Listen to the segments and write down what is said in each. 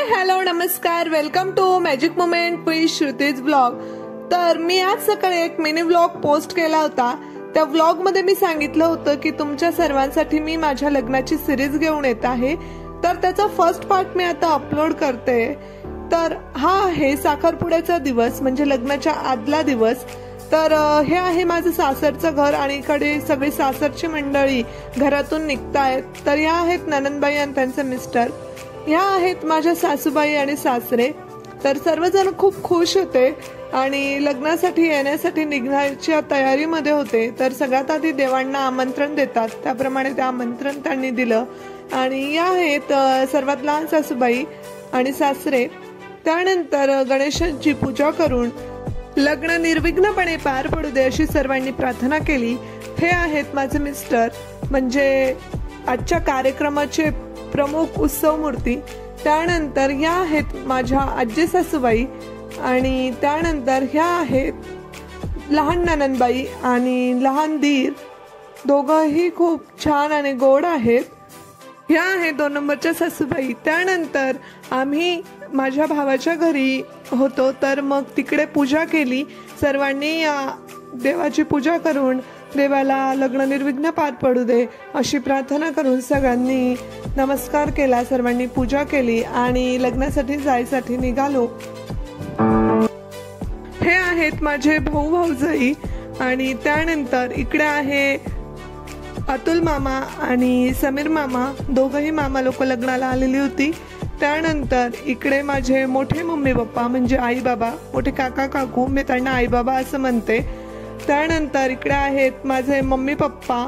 Hello नमस्कार, welcome to magic moment with Shruti's blog. तर मी आज सकाळी एक मिनी व्लॉग पोस्ट केला होता। त्या व्लॉग मध्ये मी सांगितलं होतं की तुमच्या सर्वांसाठी मी माझ्या लग्नाची सिरीज घेऊन येत आहे। तर त्याचा फर्स्ट पार्ट मी आता अपलोड करते। तर हा आहे साखरपुड्याचा दिवस, म्हणजे लग्नाच्या आदला दिवस। तर हे आहे माझं सासरचं घर आणि इकडे सगळी सासरची मंडळी घरातून निघतायत। तर या आहेत ननंदबाई आणि त्यांचे मिस्टर, ह्या आहेत माझ्या सासूबाई आणि सासरे। तर सर्वजण खूप खुश होते आणि लग्नासाठी येण्यासाठी निघण्याच्या तयारीमध्ये होते। तर सगळ्यात आधी देवांना आमंत्रण देतात, त्याप्रमाणे ते आमंत्रण त्यांनी दिलं। आणि या आहेत सर्वात लहान सासूबाई आणि सासरे। त्यानंतर गणेशांची पूजा करून लग्न निर्विघ्नपणे पार पडू दे अशी सर्वांनी प्रार्थना केली। हे आहेत माझे मिस्टर, म्हणजे आजच्या कार्यक्रमाचे प्रमुख उत्सव मूर्ती। त्यानंतर ह्या आहेत माझ्या आजी सासूबाई आणि त्यानंतर ह्या आहेत लहान ननंदबाई आणि लहान दीर, दोघंही खूप छान आणि गोड आहेत। ह्या आहेत 2 नंबरच्या सासूबाई। त्यानंतर आम्ही माझ्या भावाच्या घरी होतो, तर मग तिकडे पूजा केली सर्वांनी। देवाची पूजा करून देवाला लग्न निर्विघ्न पार पडू दे अशी प्रार्थना करून सगळ्यांनी नमस्कार केला, सर्वांनी पूजा केली आणि लग्नासाठी जायसाठी निघालो। हे आहेत माझे भाऊ भाऊजाई आणि त्यानंतर इकडे आहे अतुल मामा आणि समीर मामा, दोघंही मामा लोक लग्नाला आलेली होती। त्यानंतर इकडे माझे मोठे मम्मी पप्पा म्हणजे आई बाबा, मोठे काका काकू, मी त्यांना आई बाबा असं म्हणते। त्यानंतर इकडे आहेत माझे मम्मी पप्पा,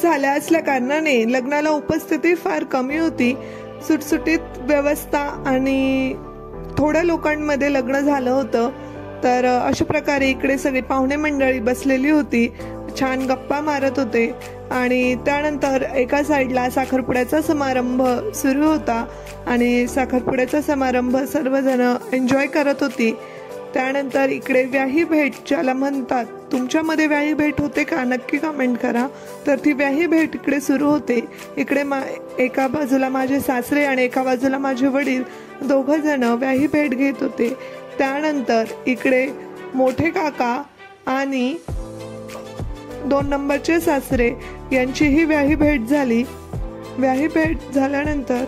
झाल्या असल्या कारणाने लग्नाला उपस्थिती फार कमी होती. सुटसुटीत व्यवस्था आणि थोड्या लोकांमध्ये लग्न झालं होतं. तर अशा प्रकारे इकडे सगळी पाहुणे मंडळी बसलेली होती, छान गप्पा मारत होते. आणि त्यानंतर एका साईडला साखरपुड्याचा समारंभ सुरू होता आणि साखरपुड्याचा समारंभ सर्वजण एन्जॉय करत होती. त्यानंतर इकडे व्याही भेट ज्याला म्हणतात, तुमच्यामध्ये व्याही भेट होते का नक्की कमेंट करा. तर ती व्याही भेट इकडे सुरू होते. इकडे एका बाजूला माझे सासरे आणि एका बाजूला माझे वडील दोघं जण व्याही भेट घेत होते. त्यानंतर इकडे मोठे काका आणि 2 नंबरचे सासरे यांचीही व्याही भेट झाली. व्याही भेट झाल्यानंतर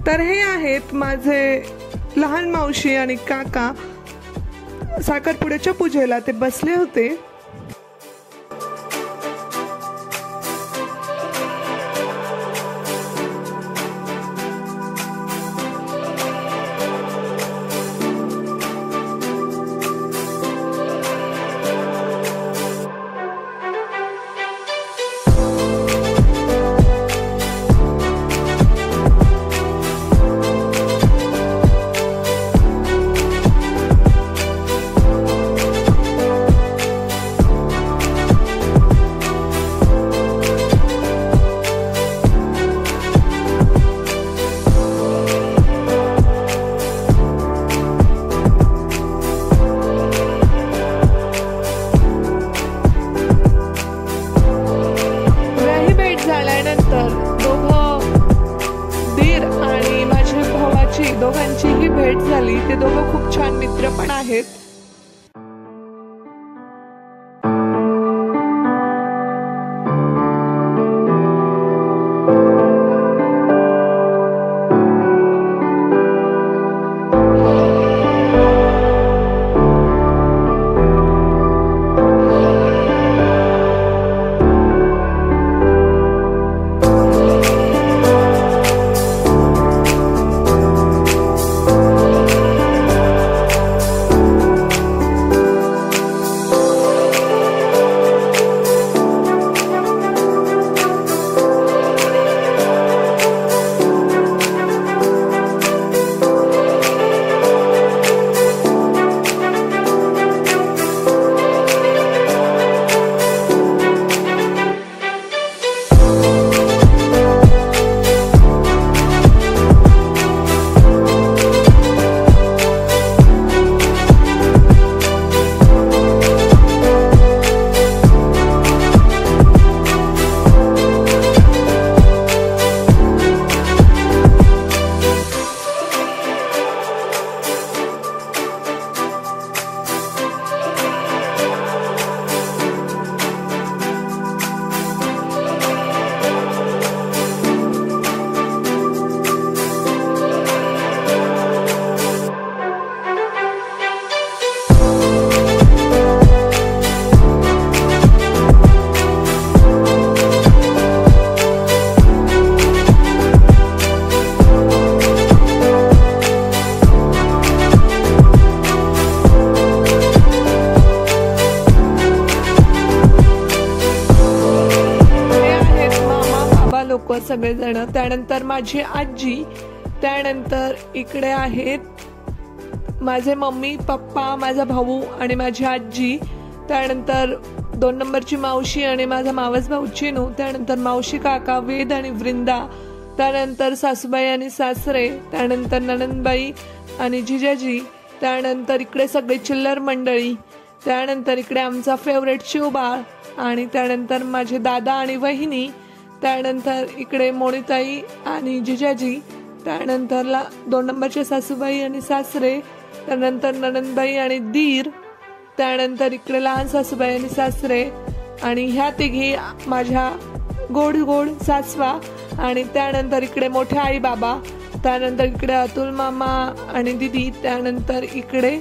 तर हे आहेत माझे लहान मावशी आणि काका. साखरपुड्याच्या पूजेला ते बसले होते. दोघांचीही भेट झाली. ते दोघं खूप छान मित्र पण आहेत. सगळेजण. त्यानंतर माझी आजी. त्यानंतर इकडे आहेत माझे मम्मी पप्पा, माझा भाऊ आणि माझी आजी. त्यानंतर 2 नंबरची मावशी आणि माझा मावस भाऊ चिनू. त्यानंतर मावशी काका वेद आणि वृंदा. त्यानंतर सासूबाई आणि सासरे. त्यानंतर नणंदबाई आणि जिजाजी. त्यानंतर इकडे सगळे चिल्लर मंडळी. त्यानंतर इकडे आमचा फेवरेट शिवबाळ. आणि त्यानंतर माझे दादा आणि वहिनी. त्यानंतर इकडे मोनिताई आणि जिजाजी. त्यानंतर 2 नंबरचे सासूबाई आणि सासरे. त्यानंतर नणंदबाई आणि दीर. त्यानंतर इकडे लहान सासूबाई आणि सासरे. आणि ह्या तिघी माझ्या गोड गोड सासवा. आणि त्यानंतर इकडे मोठे आई बाबा. त्यानंतर इकडे अतुल मामा आणि दीदी. त्यानंतर इकडे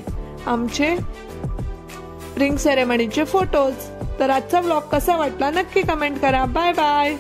आमचे रिंग सेरेमनीचे फोटोज. तर आजचा व्लॉग कसा वाटला नक्की कमेंट करा. Bye bye.